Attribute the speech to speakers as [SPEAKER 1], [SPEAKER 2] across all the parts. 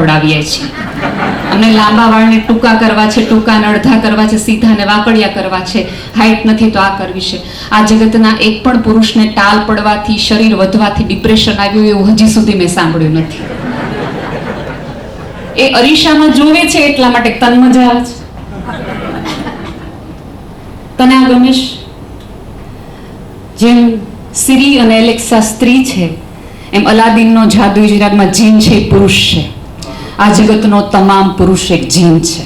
[SPEAKER 1] પડાવીએ છીએ. અમને લાંબા વાળને ટૂંકા કરવા છે, ટૂંકાને અડધા કરવા છે, સીધાને વાકડિયા કરવા છે, હાઈટ નથી તો આ કરવી છે. આ જગતના એક પણ પુરુષને ટાલ પડવાથી, શરીર વધવાથી ડિપ્રેશન આવ્યું એવું હજી સુધી મેં સાંભળ્યું નથી. એ અરીસામાં જોવે છે એટલા માટે તન મજા આવે છે. તને આ ગમે છે? જેમ સિરી અને એલેક્સા સ્ત્રી છે, એમ અલાદીનનો જાદુઈ ચિરાગમાં જીન છે એ પુરુષ છે. આ જગતનો તમામ પુરુષ એક જીન છે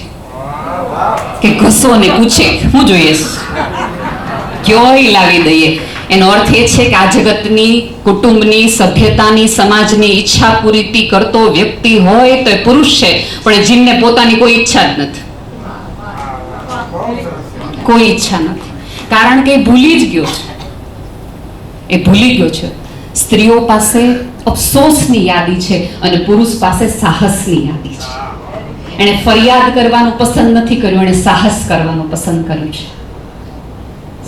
[SPEAKER 1] કે ઘસો ને પૂછે શું જોઈએ ક્યોય લાવી દઈએ. એનો અર્થ એ છે કે આ જગતની, કુટુંબની, સભ્યતાની, સમાજની ઈચ્છા પૂરી કરતો વ્યક્તિ હોય તો એ પુરુષ છે, પણ એ જીનને પોતાની કોઈ ઈચ્છા જ નથી. કોઈ ઈચ્છા નથી, કારણ કે એ ભૂલી જ ગયો છે. એ ભૂલી ગયો છે. સ્ત્રીઓ પાસે અફસોસની યાદી છે અને પુરુષ પાસે સાહસની યાદી છે. એણે ફરિયાદ કરવાનું પસંદ નથી કર્યું, એણે સાહસ કરવાનું પસંદ કર્યું છે.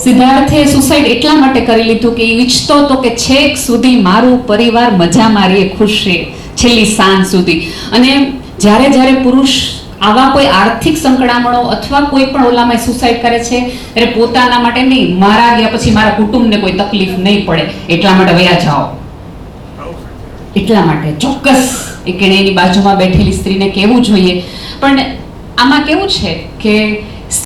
[SPEAKER 1] સિદ્ધાર્થે સુસાઇડ એટલા માટે કરી લીધું કે એ ઈચ્છતો હતો કે છેક સુધી મારું પરિવાર મજા મારીએ, ખુશ રહે, છેલ્લી સાંજ સુધી. અને જ્યારે જ્યારે પુરુષ આવા કોઈ આર્થિક સંકળામણો અથવા કોઈ પણ ઓલામાં સુસાઇડ કરે છે ત્યારે પોતાના માટે નહીં, મારા ગયા પછી મારા કુટુંબને કોઈ તકલીફ નહીં પડે એટલા માટે વયા જાઓ, એટલા માટે ચોક્કસ એક એની બાજુમાં બેઠેલી સ્ત્રીને કહેવું જોઈએ. પણ આમાં કેવું છે કે